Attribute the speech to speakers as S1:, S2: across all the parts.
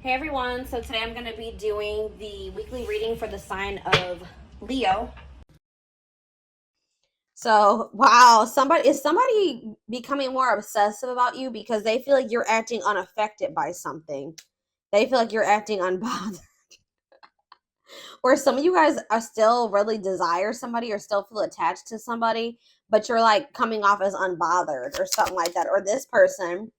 S1: Hey everyone, so today I'm going to be doing the weekly reading for the sign of Leo. So, wow, somebody becoming more obsessive about you because they feel like you're acting unaffected by something. They feel like you're acting unbothered. Or some of you guys are still really desire somebody or still feel attached to somebody, but you're like coming off as unbothered or something like that. Or this person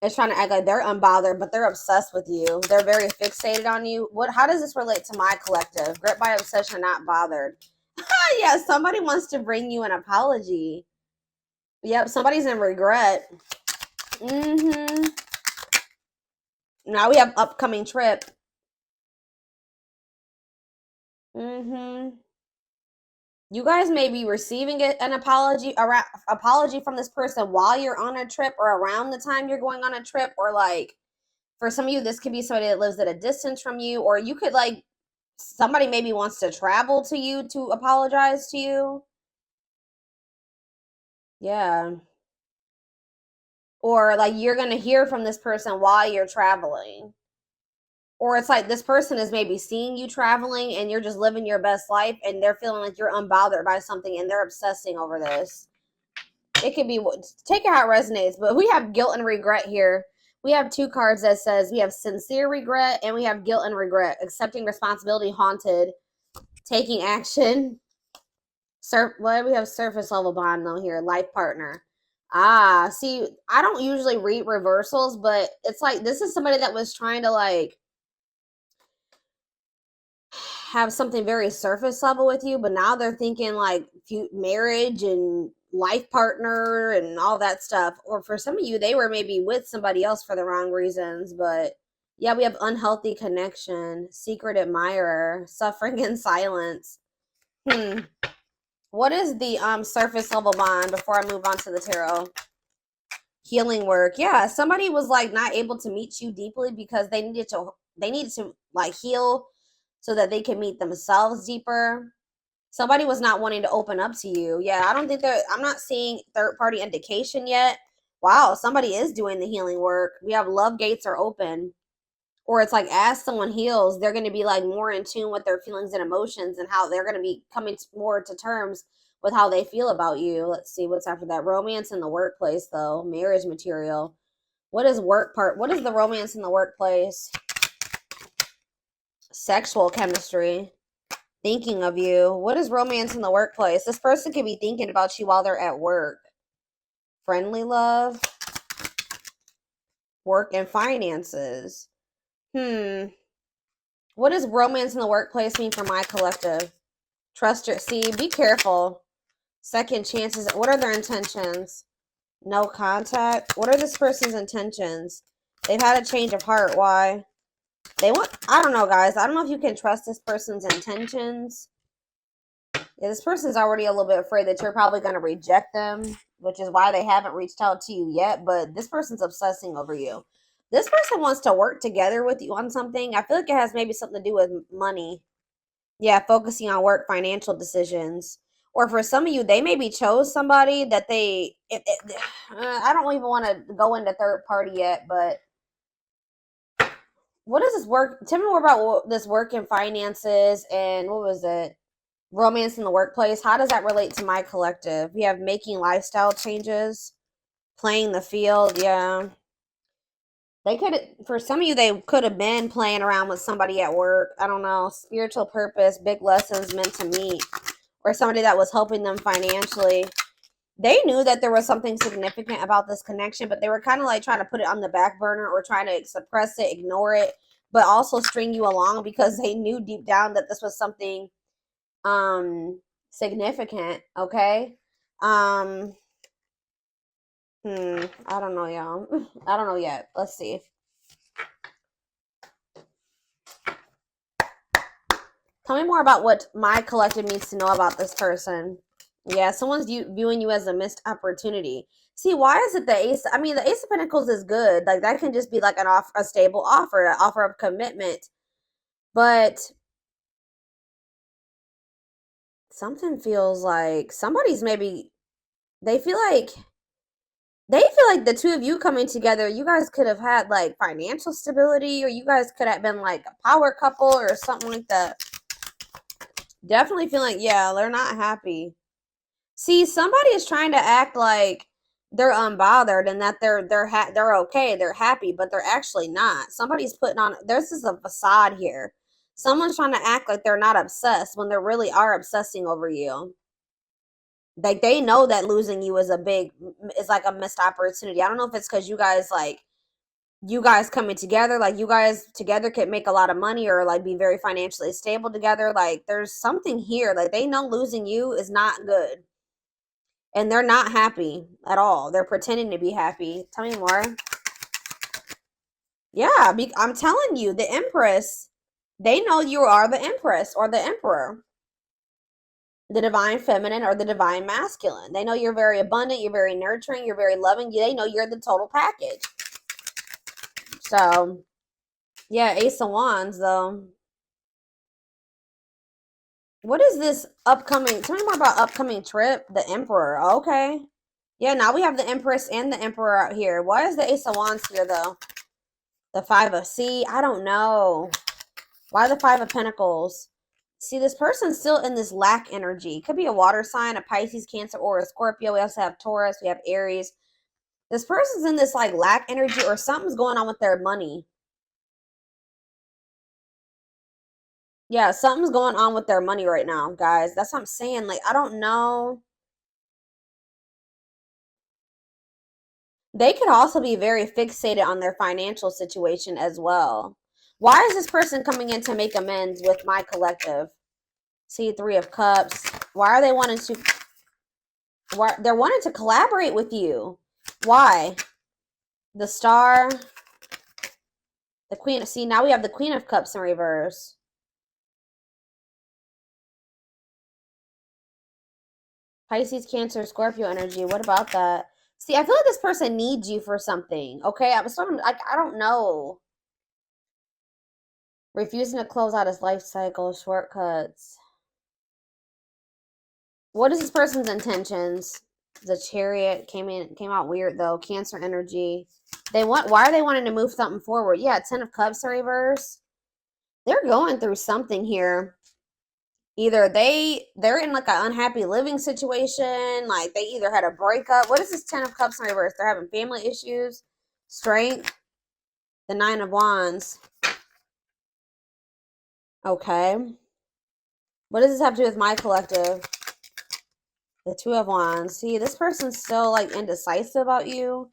S1: is trying to act like they're unbothered, but they're obsessed with you. They're very fixated on you. How does this relate to my collective? Gripped by obsession, not bothered. Yeah, somebody wants to bring you an apology. Yep, somebody's in regret. Now we have upcoming trip. You guys may be receiving an apology from this person while you're on a trip or around the time you're going on a trip, or like for some of you this could be somebody that lives at a distance from you, or you could like somebody maybe wants to travel to you to apologize to you. Yeah. Or like you're going to hear from this person while you're traveling. Or it's like this person is maybe seeing you traveling and you're just living your best life and they're feeling like you're unbothered by something and they're obsessing over this. It could be, take it how it resonates, but we have guilt and regret here. We have two cards that says we have sincere regret and we have guilt and regret, accepting responsibility, haunted, taking action. Why do we have surface level bond though here? Life partner. Ah, see, I don't usually read reversals, but it's like this is somebody that was trying to like have something very surface level with you, but now they're thinking like marriage and life partner and all that stuff. Or for some of you, they were maybe with somebody else for the wrong reasons, but yeah, we have unhealthy connection, secret admirer, suffering in silence. What is the surface level bond before I move on to the tarot? Healing work. Yeah, somebody was like not able to meet you deeply because they needed to like heal so that they can meet themselves deeper. Somebody was not wanting to open up to you. Yeah, I don't think I'm not seeing third party indication yet. Wow, somebody is doing the healing work. We have love gates are open. Or it's like as someone heals, they're going to be like more in tune with their feelings and emotions and how they're going to be coming more to terms with how they feel about you. Let's see what's after that. Romance in the workplace though, marriage material. What is what is the romance in the workplace? Sexual chemistry. Thinking of you. What is romance in the workplace? This person could be thinking about you while they're at work. Friendly love. Work and finances. What does romance in the workplace mean for my collective? Trust your, see, be careful. Second chances. What are their intentions? No contact. What are this person's intentions? They've had a change of heart. Why? They want, I don't know, guys. I don't know if you can trust this person's intentions. Yeah, this person's already a little bit afraid that you're probably going to reject them, which is why they haven't reached out to you yet. But this person's obsessing over you. This person wants to work together with you on something. I feel like it has maybe something to do with money. Yeah, focusing on work, financial decisions. Or for some of you, they maybe chose somebody that I don't even want to go into third party yet, but what is this work? Tell me more about this work and finances and what was it? Romance in the workplace. How does that relate to my collective? We have making lifestyle changes, playing the field. Yeah. They could, for some of you, they could have been playing around with somebody at work. I don't know. Spiritual purpose, big lessons meant to meet, or somebody that was helping them financially. They knew that there was something significant about this connection, but they were kind of like trying to put it on the back burner or trying to suppress it, ignore it, but also string you along because they knew deep down that this was something significant. Okay. I don't know, y'all. I don't know yet. Let's see. Tell me more about what my collective needs to know about this person. Yeah, someone's viewing you as a missed opportunity. See, why is it the ace? I mean, the Ace of Pentacles is good. Like that can just be like a stable offer, an offer of commitment. But something feels like somebody's maybe, they feel like They feel like the two of you coming together, you guys could have had like financial stability, or you guys could have been like a power couple or something like that. Definitely feel like, yeah, they're not happy. See, somebody is trying to act like they're unbothered and that they're okay, they're happy, but they're actually not. Somebody's putting on, this is a facade here. Someone's trying to act like they're not obsessed when they really are obsessing over you. Like they know that losing you is like a missed opportunity. I don't know if it's because you guys coming together, like you guys together could make a lot of money or like be very financially stable together. Like there's something here. Like they know losing you is not good. And they're not happy at all. They're pretending to be happy. Tell me more. Yeah, I'm telling you, the Empress, they know you are the Empress or the Emperor, the divine feminine or the divine masculine. They know you're very abundant, you're very nurturing, you're very loving. They know you're the total package. So, yeah, Ace of Wands, though. What is this upcoming? Tell me more about upcoming trip. The Emperor. Okay. Yeah, now we have the Empress and the Emperor out here. Why is the Ace of Wands here, though? The Five of... See, I don't know. Why the Five of Pentacles? See, this person's still in this lack energy. Could be a water sign, a Pisces, Cancer, or a Scorpio. We also have Taurus. We have Aries. This person's in this like lack energy, or something's going on with their money. Yeah, something's going on with their money right now, guys. That's what I'm saying. Like, I don't know. They could also be very fixated on their financial situation as well. Why is this person coming in to make amends with my collective? See, Three of Cups. Why are they wanting to... Why they're wanting to collaborate with you? Why? The Star. The Queen. See, now we have the Queen of Cups in reverse. Pisces, Cancer, Scorpio energy. What about that? See, I feel like this person needs you for something. Okay, I don't know. Refusing to close out his life cycle, shortcuts. What is this person's intentions? The Chariot came out weird though. Cancer energy. Why are they wanting to move something forward? Yeah, Ten of Cups in reverse. They're going through something here. Either they're in like an unhappy living situation, like they either had a breakup. What is this Ten of Cups in reverse? They're having family issues. Strength. The Nine of Wands. Okay. What does this have to do with my collective? The Two of Wands. See, this person's still like indecisive about you.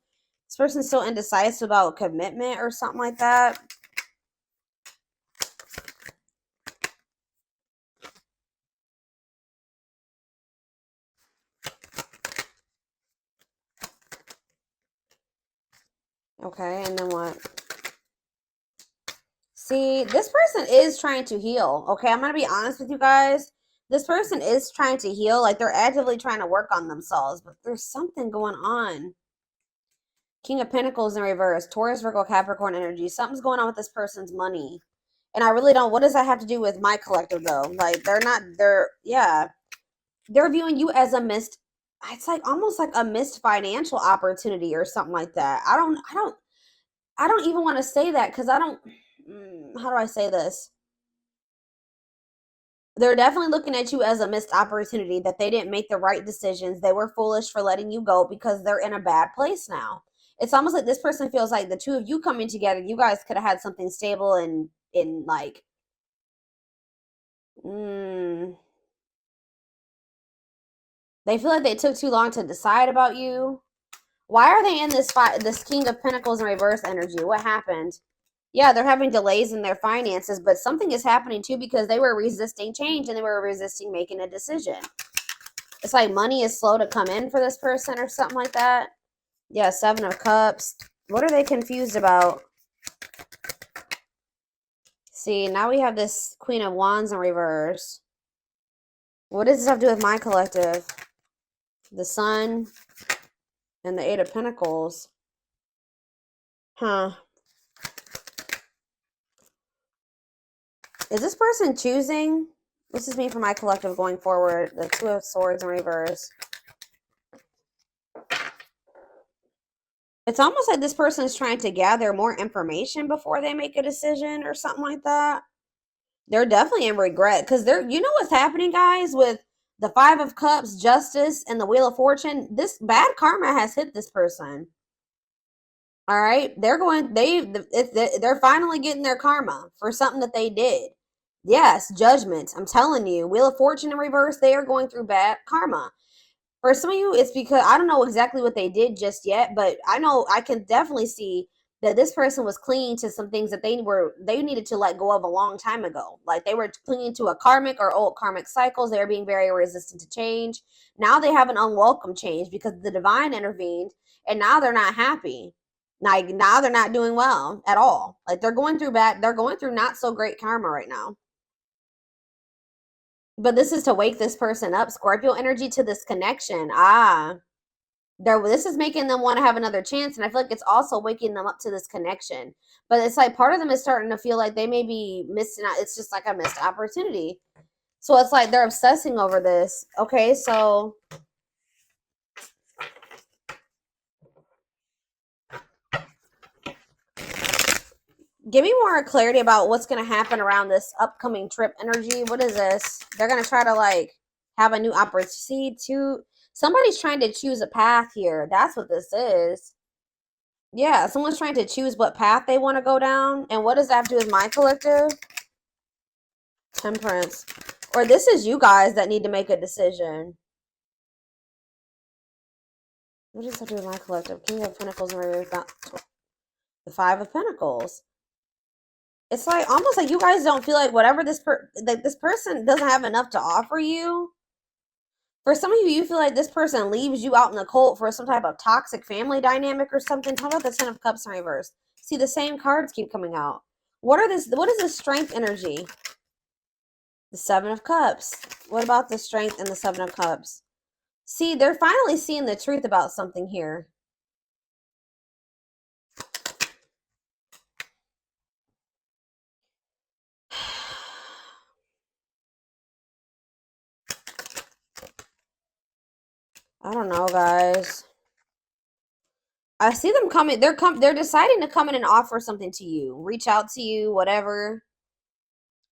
S1: This person's still indecisive about commitment or something like that. Okay, and then what? See, this person is trying to heal. Okay, I'm going to be honest with you guys. This person is trying to heal. Like, they're actively trying to work on themselves. But there's something going on. King of Pentacles in reverse. Taurus, Virgo, Capricorn energy. Something's going on with this person's money. And I really don't... What does that have to do with my collective, though? Like, yeah. They're viewing you as a missed... It's like almost like a missed financial opportunity or something like that. I don't even want to say that because I don't... How do I say this? They're definitely looking at you as a missed opportunity, that they didn't make the right decisions. They were foolish for letting you go because they're in a bad place now. It's almost like this person feels like the two of you coming together, you guys could have had something stable and in like... They feel like they took too long to decide about you. Why are they in this King of Pentacles in reverse energy? What happened? Yeah, they're having delays in their finances, but something is happening too because they were resisting change and they were resisting making a decision. It's like money is slow to come in for this person or something like that. Yeah, Seven of Cups. What are they confused about? See, now we have this Queen of Wands in reverse. What does this have to do with my collective? The Sun and the Eight of Pentacles. Huh. Is this person choosing? This is me for my collective going forward. The Two of Swords in reverse. It's almost like this person is trying to gather more information before they make a decision or something like that. They're definitely in regret because they're, you know what's happening, guys, with the Five of Cups, Justice, and the Wheel of Fortune. This bad karma has hit this person. All right, they're finally getting their karma for something that they did. Yes, judgment. I'm telling you, Wheel of Fortune in reverse. They are going through bad karma. For some of you, it's because I don't know exactly what they did just yet, but I know I can definitely see that this person was clinging to some things that they needed to let go of a long time ago. Like they were clinging to a karmic or old karmic cycles. They were being very resistant to change. Now they have an unwelcome change because the divine intervened, and now they're not happy. Like now they're not doing well at all. Like they're going through not so great karma right now. But this is to wake this person up, Scorpio energy, to this connection. This is making them want to have another chance, and I feel like it's also waking them up to this connection. But it's like part of them is starting to feel like they may be missing out. It's just like a missed opportunity. So it's like they're obsessing over this. Okay, so give me more clarity about what's going to happen around this upcoming trip energy. What is this? They're going to try to like have a new opportunity to. Somebody's trying to choose a path here. That's what this is. Yeah, someone's trying to choose what path they want to go down. And what does that have to do with my collective? Temperance. Or this is you guys that need to make a decision. What does that have to do with my collective? King of Pentacles and the Five of Pentacles. It's like almost like you guys don't feel like whatever this person doesn't have enough to offer you. For some of you, you feel like this person leaves you out in the cold for some type of toxic family dynamic or something. Talk about the Ten of Cups in reverse. See, the same cards keep coming out. What is this strength energy? The Seven of Cups. What about the strength and the Seven of Cups? See, they're finally seeing the truth about something here. I don't know, guys. I see them coming. They're deciding to come in and offer something to you. Reach out to you, whatever.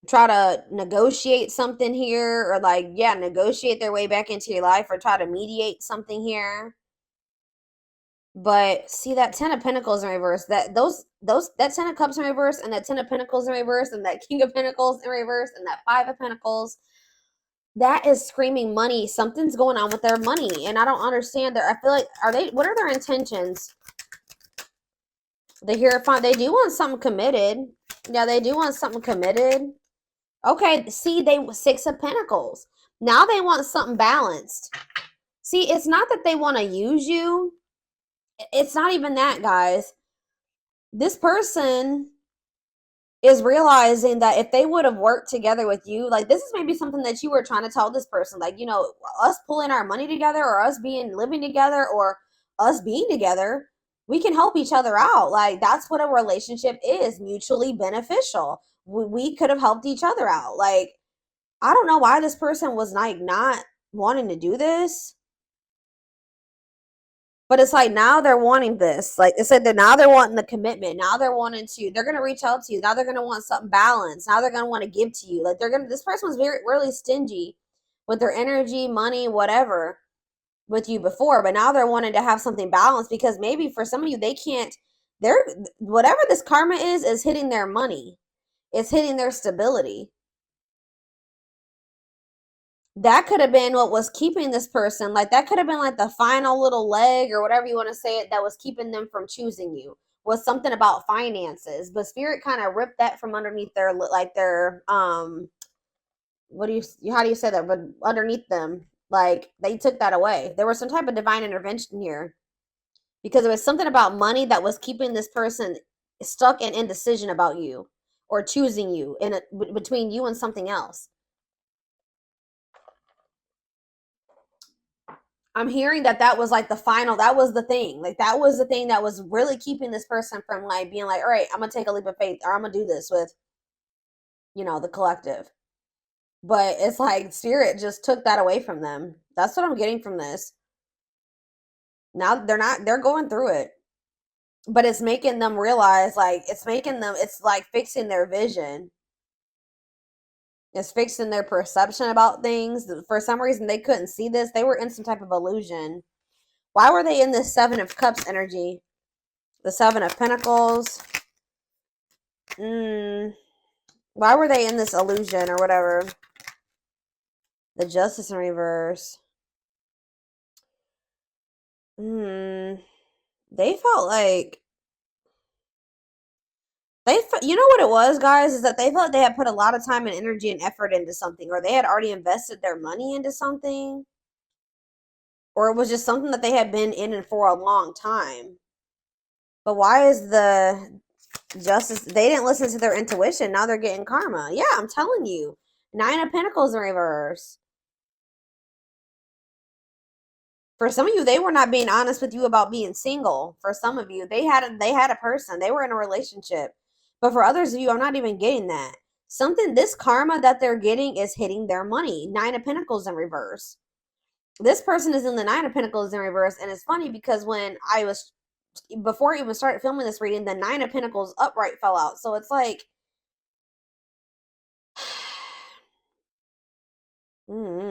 S1: Try to negotiate something here, or like, yeah, negotiate their way back into your life, or try to mediate something here. But see that Ten of Pentacles in reverse, that Ten of Cups in reverse, and that Ten of Pentacles in reverse, and that King of Pentacles in reverse, and that Five of Pentacles, that is screaming money. Something's going on with their money, and I don't understand. I feel like what are their intentions? They do want something committed. Yeah, they do want something committed. Okay, see, Six of Pentacles. Now they want something balanced. See, it's not that they want to use you. It's not even that, guys. This person is realizing that if they would have worked together with you, like this is maybe something that you were trying to tell this person, like, you know, us pulling our money together, or us living together, or us being together, we can help each other out. Like that's what a relationship is, mutually beneficial. We could have helped each other out. Like I don't know why this person was like not wanting to do this. But it's like now they're wanting this. Like it said that now they're wanting the commitment. Now they're gonna reach out to you. Now they're gonna want something balanced. Now they're gonna want to give to you. Like this person was really stingy with their energy, money, whatever with you before. But now they're wanting to have something balanced because maybe for some of you, whatever this karma is hitting their money. It's hitting their stability. That could have been what was keeping this person, like that could have been like the final little leg or whatever you want to say it, that was keeping them from choosing you, was something about finances. But spirit kind of ripped that from underneath their how do you say that, but underneath them, like they took that away. There was some type of divine intervention here because there was something about money that was keeping this person stuck in indecision about you or choosing you between you and something else. I'm hearing that was like that was the thing. Like that was the thing that was really keeping this person from like being like, all right, I'm going to take a leap of faith, or I'm going to do this with, the collective. But it's like spirit just took that away from them. That's what I'm getting from this. Now they're going through it. But it's making them realize, like, it's like fixing their vision. It's fixing their perception about things. For some reason, they couldn't see this. They were in some type of illusion. Why were they in this Seven of Cups energy? The Seven of Pentacles. Why were they in this illusion or whatever? The Justice in reverse. They felt like you know what it was, guys, is that they felt they had put a lot of time and energy and effort into something, or they had already invested their money into something, or it was just something that they had been in it for a long time. But why is the Justice? They didn't listen to their intuition. Now they're getting karma. Yeah, I'm telling you. Nine of Pentacles in reverse. For some of you, they were not being honest with you about being single. For some of you, they had a person. They were in a relationship. But for others of you, I'm not even getting that. This karma that they're getting is hitting their money. Nine of Pentacles in reverse. This person is in the Nine of Pentacles in reverse. And it's funny because before I even started filming this reading, the Nine of Pentacles upright fell out. So it's like,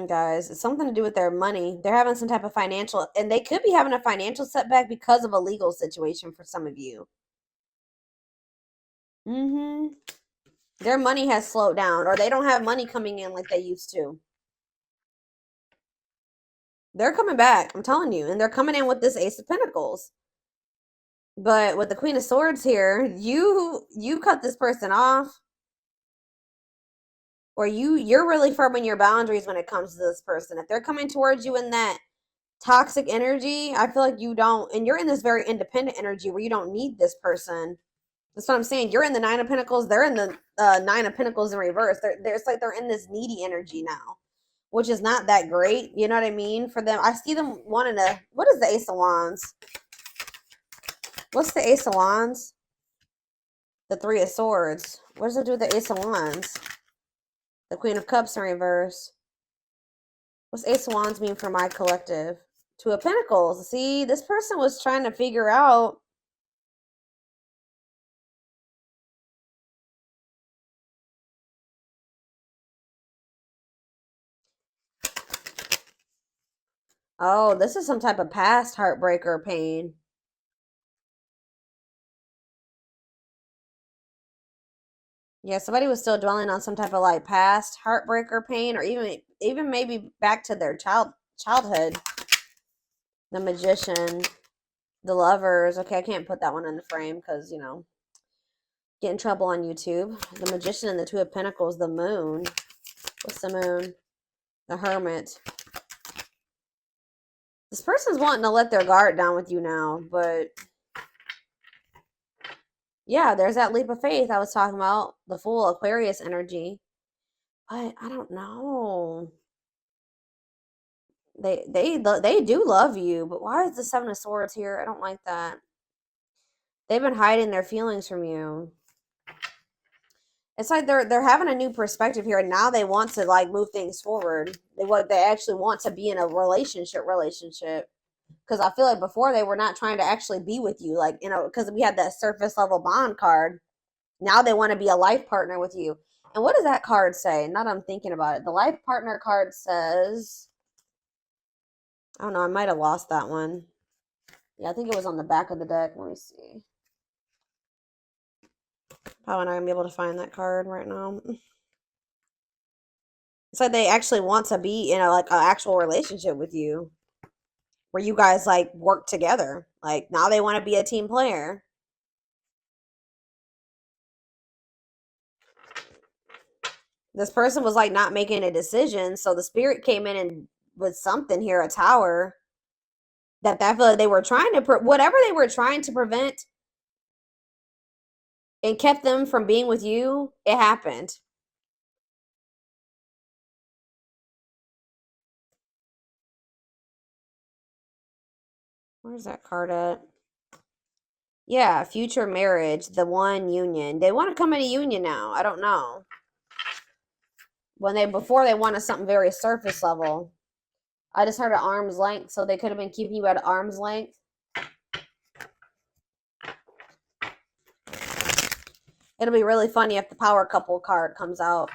S1: guys, it's something to do with their money. They're having some type of financial, and they could be having a financial setback because of a legal situation for some of you. Their money has slowed down, or they don't have money coming in like they used to. They're coming back, I'm telling you, and they're coming in with this Ace of Pentacles. But with the Queen of Swords here, you cut this person off, or you're really firm in your boundaries when it comes to this person. If they're coming towards you in that toxic energy, I feel like you don't, and you're in this very independent energy where you don't need this person. That's what I'm saying. You're in the Nine of Pentacles. They're in the Nine of Pentacles in reverse. It's like they're in this needy energy now, which is not that great. You know what I mean? For them, I see them wanting to. What is the Ace of Wands? What's the Ace of Wands? The Three of Swords. What does it do with the Ace of Wands? The Queen of Cups in reverse. What's Ace of Wands mean for my collective? Two of Pentacles. See, this person was trying to figure out. Oh, this is some type of past heartbreaker pain. Yeah, somebody was still dwelling on some type of like past heartbreaker pain, or even maybe back to their childhood. The Magician, the Lovers. Okay, I can't put that one in the frame because, get in trouble on YouTube. The Magician and the Two of Pentacles, the Moon. What's the Moon? The Hermit. This person's wanting to let their guard down with you now, but yeah, there's that leap of faith I was talking about, the full Aquarius energy. But I don't know. They do love you, but why is the Seven of Swords here? I don't like that. They've been hiding their feelings from you. It's like they're having a new perspective here, and now they want to like move things forward. They actually want to be in a relationship. Because I feel like before they were not trying to actually be with you, like, because we had that surface level bond card. Now they want to be a life partner with you. And what does that card say? Now that I'm thinking about it, the life partner card says, I don't know, I might have lost that one. Yeah, I think it was on the back of the deck. Let me see. Probably not going to be able to find that card right now. It's like they actually want to be in an actual relationship with you, where you guys like work together. Like now they want to be a team player. This person was like not making a decision, so the spirit came in and with something here, a Tower, that feel like they were trying to whatever they were trying to prevent and kept them from being with you, it happened. Where's that card at? Yeah, future marriage, the one union. They want to come in a union now. I don't know. Before they wanted something very surface level. I just heard at arm's length, so they could have been keeping you at arm's length. It'll be really funny if the power couple card comes out.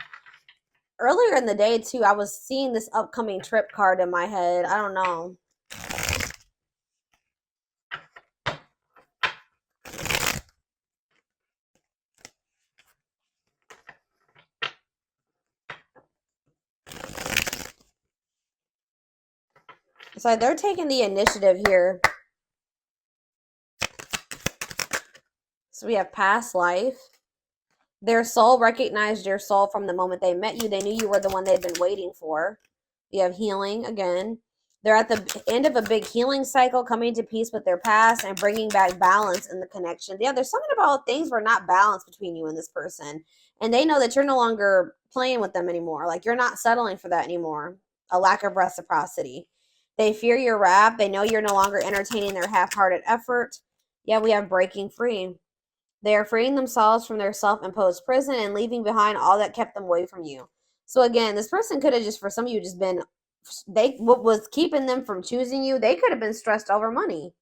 S1: Earlier in the day, too, I was seeing this upcoming trip card in my head. I don't know. It's like they're taking the initiative here. So we have past life. Their soul recognized your soul from the moment they met you. They knew you were the one they'd been waiting for. We have healing again. They're at the end of a big healing cycle, coming to peace with their past and bringing back balance in the connection. Yeah, there's something about things were not balanced between you and this person. And they know that you're no longer playing with them anymore. Like, you're not settling for that anymore. A lack of reciprocity. They fear your wrath. They know you're no longer entertaining their half-hearted effort. Yeah, we have breaking free. They are freeing themselves from their self-imposed prison and leaving behind all that kept them away from you. So again, this person could have just, for some of you, just been, what was keeping them from choosing you, they could have been stressed over money.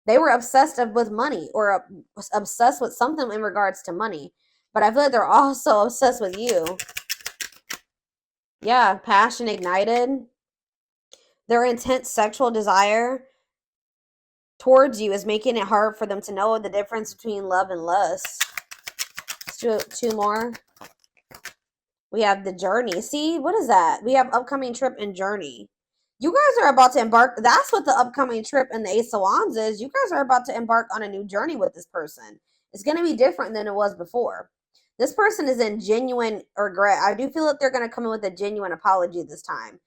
S1: They were obsessed with money, or obsessed with something in regards to money. But I feel like they're also obsessed with you. Yeah, passion ignited. Their intense sexual desire towards you is making it hard for them to know the difference between love and lust. Two more. We have the journey. See, what is that? We have upcoming trip and journey. You guys are about to embark. That's what the upcoming trip and the Ace of Wands is. You guys are about to embark on a new journey with this person. It's going to be different than it was before. This person is in genuine regret. I do feel that they're going to come in with a genuine apology this time.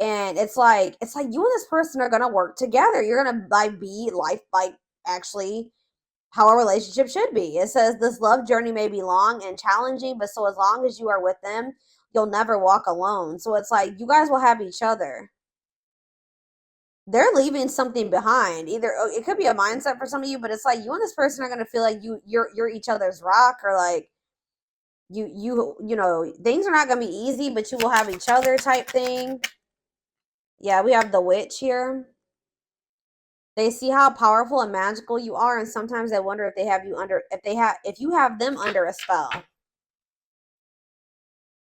S1: And it's like you and this person are going to work together. You're going to be actually how a relationship should be. It says this love journey may be long and challenging, but so as long as you are with them, you'll never walk alone. So it's like you guys will have each other. They're leaving something behind. Either it could be a mindset for some of you, but it's like you and this person are going to feel like you're each other's rock, or like you know, things are not going to be easy, but you will have each other type thing. Yeah, we have the witch here. They see how powerful and magical you are, and sometimes they wonder if they have you under, if you have them under a spell.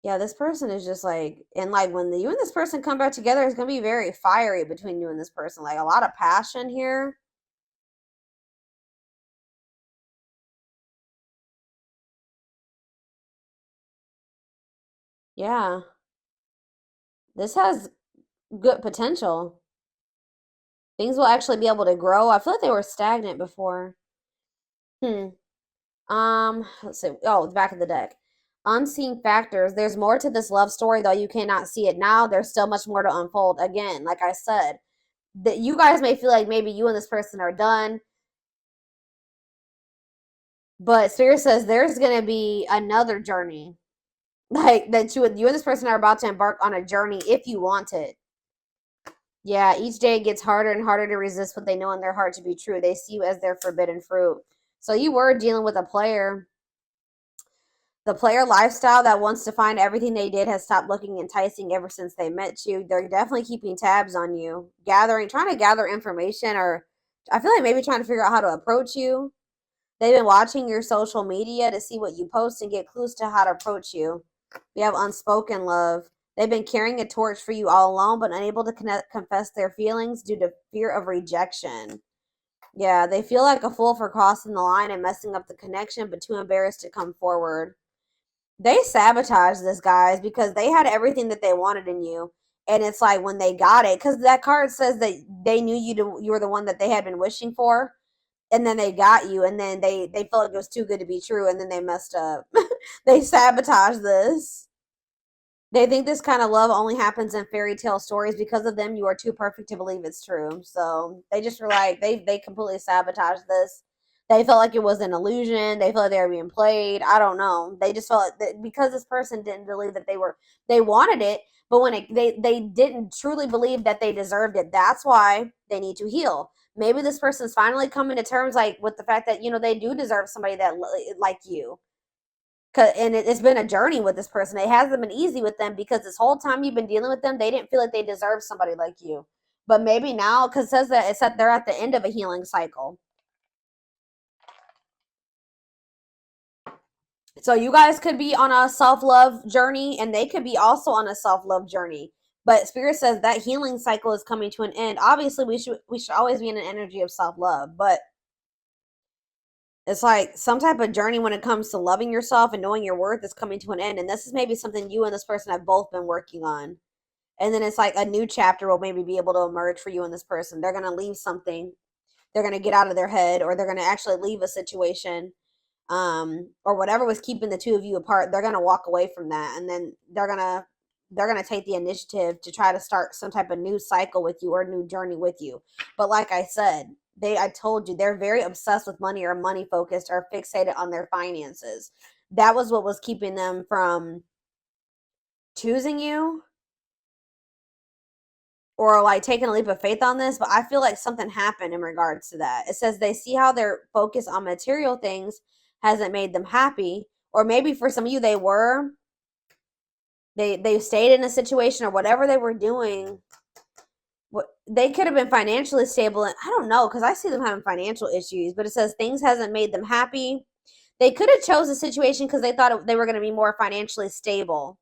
S1: Yeah, this person is just like, and like when you and this person come back together, it's gonna be very fiery between you and this person. Like a lot of passion here. Yeah, this has good potential. Things will actually be able to grow. I feel like they were stagnant before. Hmm. Let's see. Oh, the back of the deck. Unseen factors. There's more to this love story, though you cannot see it now. There's still much more to unfold. Again, like I said, that you guys may feel like maybe you and this person are done, but Spirit says there's gonna be another journey, like that you and this person are about to embark on a journey if you want it. Yeah, each day it gets harder and harder to resist what they know in their heart to be true. They see you as their forbidden fruit. So you were dealing with a player. The player lifestyle that wants to find everything they did has stopped looking enticing ever since they met you. They're definitely keeping tabs on you, trying to gather information, or I feel like maybe trying to figure out how to approach you. They've been watching your social media to see what you post and get clues to how to approach you. We have unspoken love. They've been carrying a torch for you all alone, but unable to confess their feelings due to fear of rejection. Yeah, they feel like a fool for crossing the line and messing up the connection, but too embarrassed to come forward. They sabotaged this, guys, because they had everything that they wanted in you. And it's like when they got it, because that card says that they knew you were the one that they had been wishing for, and then they got you, and then they felt like it was too good to be true, and then they messed up. They sabotaged this. They think this kind of love only happens in fairy tale stories. Because of them, you are too perfect to believe it's true. So they just were like, they completely sabotaged this. They felt like it was an illusion. They felt like they were being played. I don't know. They just felt that because this person didn't believe that they wanted it, but when they didn't truly believe that they deserved it. That's why they need to heal. Maybe this person's finally coming to terms like with the fact that they do deserve somebody that like you. And it's been a journey with this person. It hasn't been easy with them because this whole time you've been dealing with them, they didn't feel like they deserved somebody like you. But maybe now, because it says that they're at the end of a healing cycle. So you guys could be on a self-love journey, and they could be also on a self-love journey. But Spirit says that healing cycle is coming to an end. Obviously, we should always be in an energy of self-love, but it's like some type of journey when it comes to loving yourself and knowing your worth is coming to an end. And this is maybe something you and this person have both been working on. And then it's like a new chapter will maybe be able to emerge for you and this person. They're going to leave something. They're going to get out of their head, or they're going to actually leave a situation, or whatever was keeping the two of you apart. They're going to walk away from that. And then they're going to take the initiative to try to start some type of new cycle with you or new journey with you. But like I said, I told you, they're very obsessed with money or money focused or fixated on their finances. That was what was keeping them from choosing you or like taking a leap of faith on this. But I feel like something happened in regards to that. It says they see how their focus on material things hasn't made them happy, or maybe for some of you they stayed in a situation or whatever they were doing. They could have been financially stable, and I don't know, because I see them having financial issues, but it says things hasn't made them happy. They could have chose a situation because they thought they were going to be more financially stable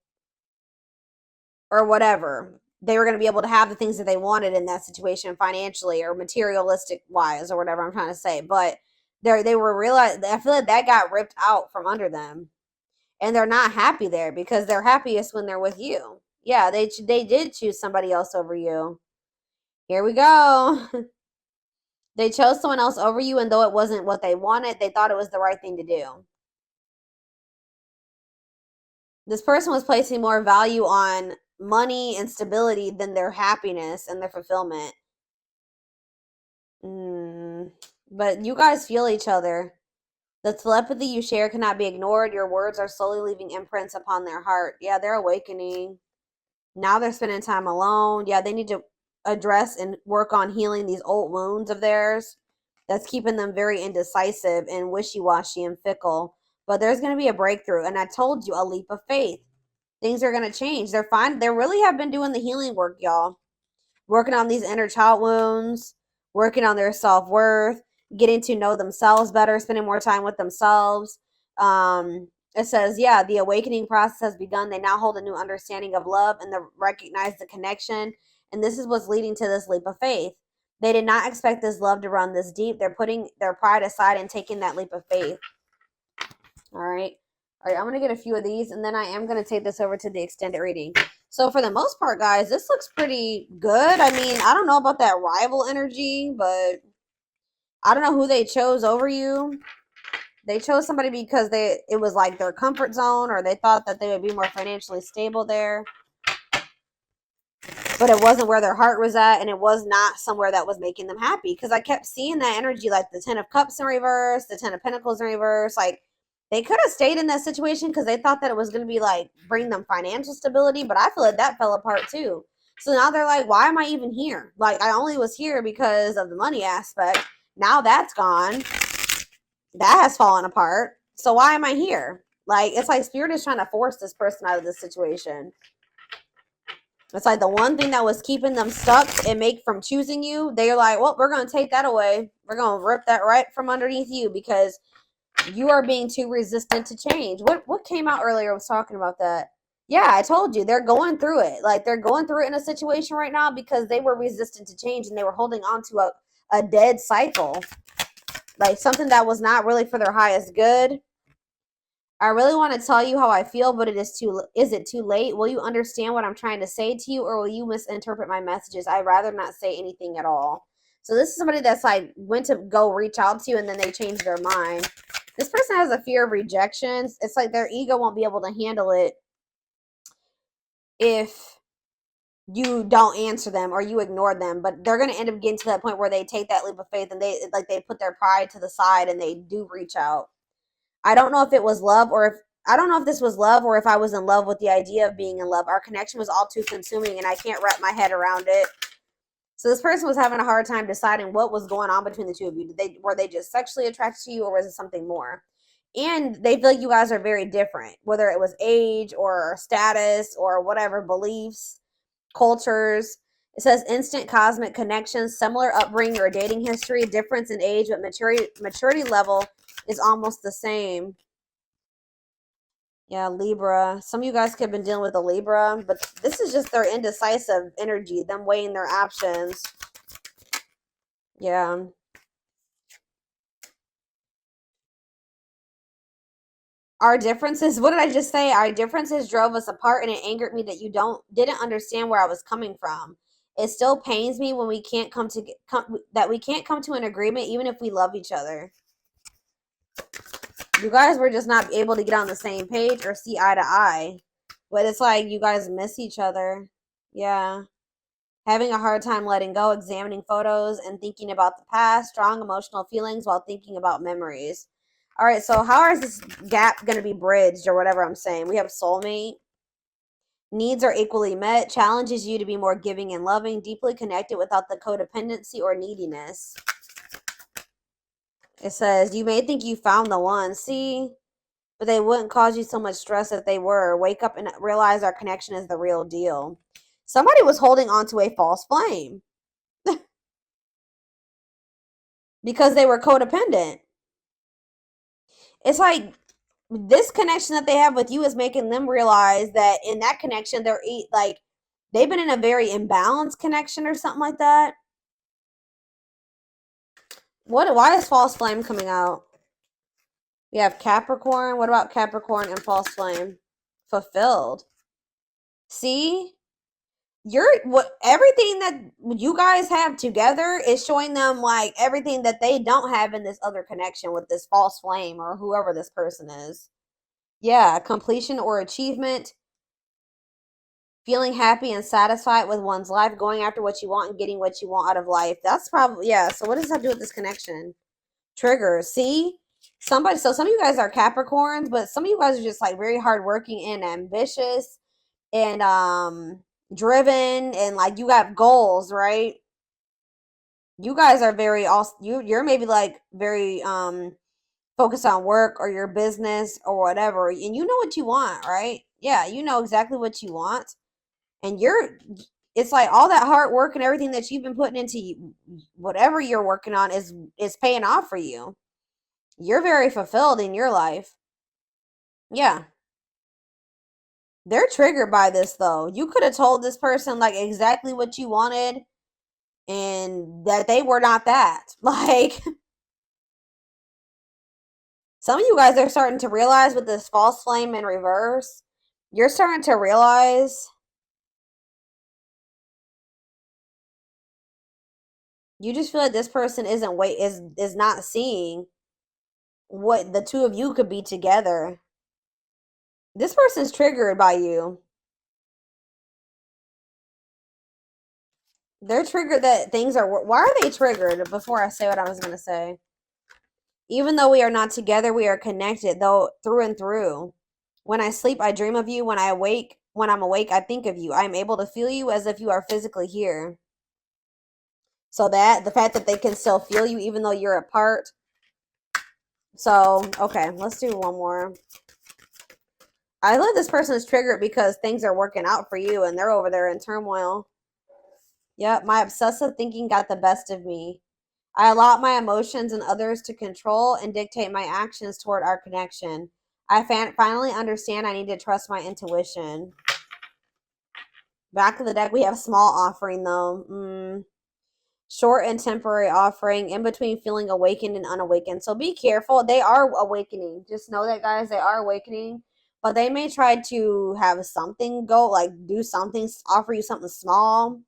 S1: or whatever. They were going to be able to have the things that they wanted in that situation financially or materialistic wise or whatever I'm trying to say. But they were realized. I feel like that got ripped out from under them, and they're not happy there because they're happiest when they're with you. Yeah, they did choose somebody else over you. Here we go. They chose someone else over you, and though it wasn't what they wanted, they thought it was the right thing to do. This person was placing more value on money and stability than their happiness and their fulfillment. But you guys feel each other. The telepathy you share cannot be ignored. Your words are slowly leaving imprints upon their heart. Yeah, they're awakening. Now they're spending time alone. Yeah, they need to address and work on healing these old wounds of theirs that's keeping them very indecisive and wishy-washy and fickle. But there's going to be a breakthrough. And I told you, a leap of faith. Things are going to change. They're fine. They really have been doing the healing work, y'all. Working on these inner child wounds, working on their self-worth, getting to know themselves better, spending more time with themselves. It says, yeah, the awakening process has begun. They now hold a new understanding of love and they recognize the connection. And this is what's leading to this leap of faith. They did not expect this love to run this deep. They're putting their pride aside and taking that leap of faith. All right. All right, I'm going to get a few of these, and then I am going to take this over to the extended reading. So for the most part, guys, this looks pretty good. I mean, I don't know about that rival energy, but I don't know who they chose over you. They chose somebody because it was like their comfort zone, or they thought that they would be more financially stable there. But it wasn't where their heart was at, and it was not somewhere that was making them happy. Because I kept seeing that energy, like the 10 of Cups in reverse, the 10 of Pentacles in reverse. Like, they could have stayed in that situation because they thought that it was going to be like bring them financial stability. But I feel like that fell apart too. So now they're like, why am I even here? Like, I only was here because of the money aspect. Now that's gone. That has fallen apart. So why am I here? Like, it's like Spirit is trying to force this person out of this situation. It's like the one thing that was keeping them stuck and make from choosing you, they're like, well, we're going to take that away. We're going to rip that right from underneath you because you are being too resistant to change. What came out earlier was talking about that. Yeah, I told you. They're going through it. Like, they're going through it in a situation right now because they were resistant to change and they were holding on to a dead cycle. Like, something that was not really for their highest good. I really want to tell you how I feel, but is it too late? Will you understand what I'm trying to say to you, or will you misinterpret my messages? I'd rather not say anything at all. So this is somebody that's like went to go reach out to you and then they changed their mind. This person has a fear of rejections. It's like their ego won't be able to handle it if you don't answer them or you ignore them. But they're going to end up getting to that point where they take that leap of faith and they put their pride to the side and they do reach out. I don't know if it was love I don't know if this was love or if I was in love with the idea of being in love. Our connection was all too consuming and I can't wrap my head around it. So this person was having a hard time deciding what was going on between the two of you. Were they just sexually attracted to you, or was it something more? And they feel like you guys are very different, whether it was age or status or whatever, beliefs, cultures. It says instant cosmic connections, similar upbringing or dating history, difference in age, but maturity level is almost the same. Yeah, Libra. Some of you guys could have been dealing with a Libra, but this is just their indecisive energy, them weighing their options. Yeah. Our differences, what did I just say? Our differences drove us apart, and it angered me that you didn't understand where I was coming from. It still pains me when we can't that we can't come to an agreement even if we love each other. You guys were just not able to get on the same page or see eye to eye. But it's like you guys miss each other. Yeah. Having a hard time letting go, examining photos and thinking about the past, strong emotional feelings while thinking about memories. All right, so how is this gap going to be bridged or whatever I'm saying? We have soulmate. Needs are equally met, challenges you to be more giving and loving, deeply connected without the codependency or neediness. It says, you may think you found the one, see, but they wouldn't cause you so much stress if they were. Wake up and realize our connection is the real deal. Somebody was holding on to a false flame because they were codependent. It's like this connection that they have with you is making them realize that in that connection they're like they've been in a very imbalanced connection or something like that. Why is false flame coming out? We have Capricorn. What about Capricorn and false flame? Fulfilled. See? Everything that you guys have together is showing them like everything that they don't have in this other connection with this false flame or whoever this person is. Yeah, completion or achievement, feeling happy and satisfied with one's life, going after what you want and getting what you want out of life. That's probably, yeah. So what does that do with this connection? Triggers. See? Some of you guys are Capricorns, but some of you guys are just like very hardworking and ambitious and driven, and like you got goals, right? You guys are very also you're maybe like very focused on work or your business or whatever, and you know what you want, right? Yeah, you know exactly what you want, and it's like all that hard work and everything that you've been putting into whatever you're working on is paying off for you. You're very fulfilled in your life. Yeah. They're triggered by this though. You could have told this person like exactly what you wanted and that they were not that. Like some of you guys are starting to realize with this false flame in reverse, you're starting to realize you just feel like this person is not seeing what the two of you could be together. This person's triggered by you. They're triggered that things are. Why are they triggered? Before I say what I was going to say. Even though we are not together, we are connected, though, through and through. When I sleep, I dream of you. When I'm awake, I think of you. I am able to feel you as if you are physically here. So that the fact that they can still feel you even though you're apart. So, okay, let's do one more. I love this person is triggered because things are working out for you and they're over there in turmoil. Yep, my obsessive thinking got the best of me. I allow my emotions and others to control and dictate my actions toward our connection. I finally understand I need to trust my intuition. Back of the deck, we have small offering, though. Short and temporary offering, in between feeling awakened and unawakened. So be careful. They are awakening. Just know that, guys, they are awakening. But they may try to have something go, like do something, offer you something small.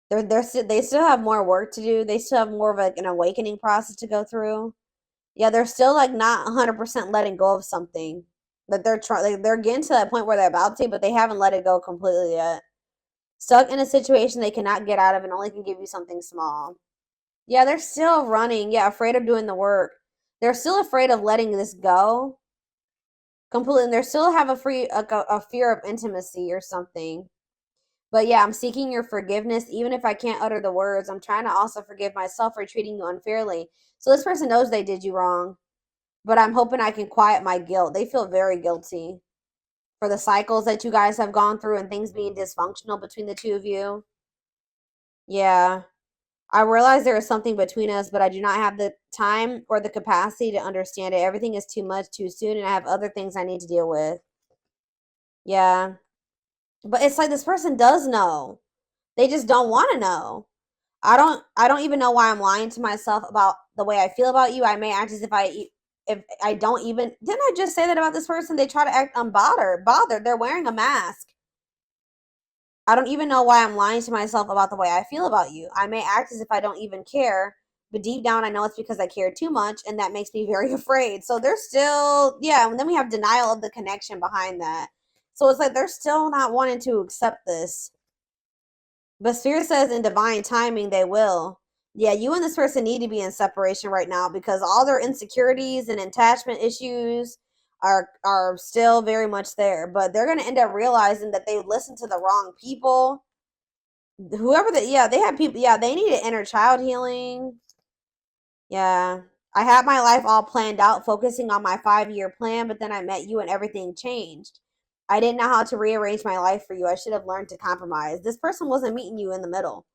S1: They still have more work to do. They still have more of like an awakening process to go through. Yeah, they're still like not 100% letting go of something that they're trying. They're getting to that point where they're about to, but they haven't let it go completely yet. Stuck in a situation they cannot get out of and only can give you something small. Yeah, they're still running. Yeah, afraid of doing the work. They're still afraid of letting this go completely, and they still have a fear of intimacy or something. But yeah, I'm seeking your forgiveness, even if I can't utter the words. I'm trying to also forgive myself for treating you unfairly. So this person knows they did you wrong, but I'm hoping I can quiet my guilt. They feel very guilty for the cycles that you guys have gone through and things being dysfunctional between the two of you. Yeah. I realize there is something between us, but I do not have the time or the capacity to understand it. Everything is too much too soon, and I have other things I need to deal with. Yeah. But it's like this person does know. They just don't want to know. I don't even know why I'm lying to myself about the way I feel about you. I may act as if I don't even, didn't I just say that about this person? They try to act bothered. They're wearing a mask. I don't even know why I'm lying to myself about the way I feel about you. I may act as if I don't even care, but deep down I know it's because I care too much, and that makes me very afraid. So they're still, yeah, and then we have denial of the connection behind that. So it's like they're still not wanting to accept this. But Spirit says in divine timing they will. Yeah, you and this person need to be in separation right now because all their insecurities and attachment issues are still very much there. But they're gonna end up realizing that they listened to the wrong people. Whoever that, yeah, they have people, yeah, they needed inner child healing. Yeah. I had my life all planned out, focusing on my 5-year plan, but then I met you and everything changed. I didn't know how to rearrange my life for you. I should have learned to compromise. This person wasn't meeting you in the middle.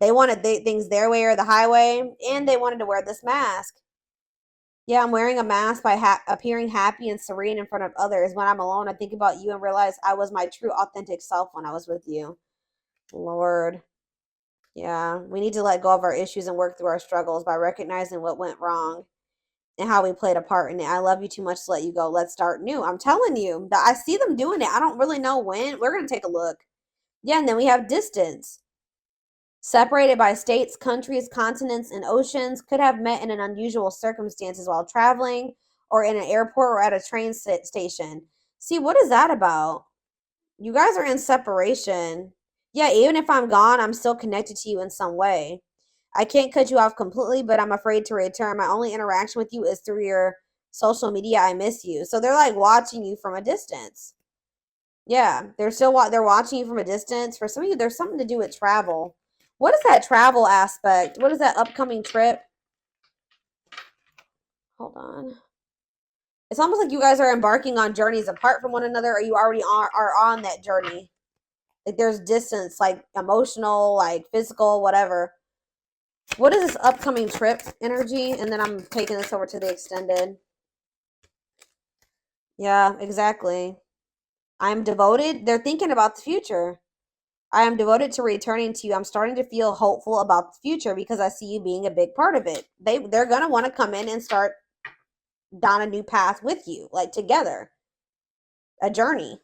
S1: They wanted things their way or the highway, and they wanted to wear this mask. Yeah, I'm wearing a mask by appearing happy and serene in front of others. When I'm alone, I think about you and realize I was my true, authentic self when I was with you. Lord. Yeah, we need to let go of our issues and work through our struggles by recognizing what went wrong and how we played a part in it. I love you too much to let you go. Let's start new. I'm telling you, I see them doing it. I don't really know when. We're going to take a look. Yeah, and then we have distance. Separated by states, countries, continents, and oceans, could have met in an unusual circumstances while traveling or in an airport or at a train station. See, what is that about? You guys are in separation. Yeah, even if I'm gone, I'm still connected to you in some way. I can't cut you off completely, but I'm afraid to return. My only interaction with you is through your social media. I miss you. So they're like watching you from a distance. Yeah, they're watching you from a distance. For some of you, there's something to do with travel. What is that travel aspect? What is that upcoming trip? Hold on. It's almost like you guys are embarking on journeys apart from one another, or you already are on that journey. Like there's distance, like emotional, like physical, whatever. What is this upcoming trip energy? And then I'm taking this over to the extended. Yeah, exactly. I'm devoted. They're thinking about the future. I am devoted to returning to you. I'm starting to feel hopeful about the future because I see you being a big part of it. They're gonna want to come in and start down a new path with you, like together, a journey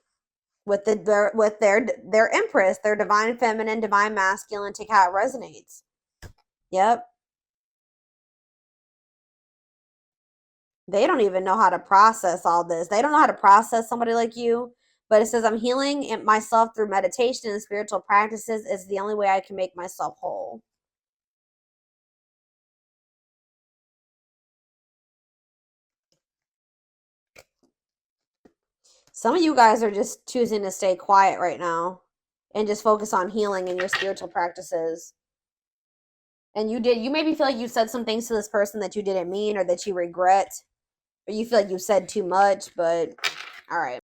S1: with their empress, their divine feminine, divine masculine. Take how it resonates. Yep. They don't even know how to process all this. They don't know how to process somebody like you. But it says, I'm healing myself through meditation and spiritual practices. It's the only way I can make myself whole. Some of you guys are just choosing to stay quiet right now and just focus on healing in your spiritual practices. And you maybe feel like you said some things to this person that you didn't mean or that you regret, or you feel like you said too much, but all right.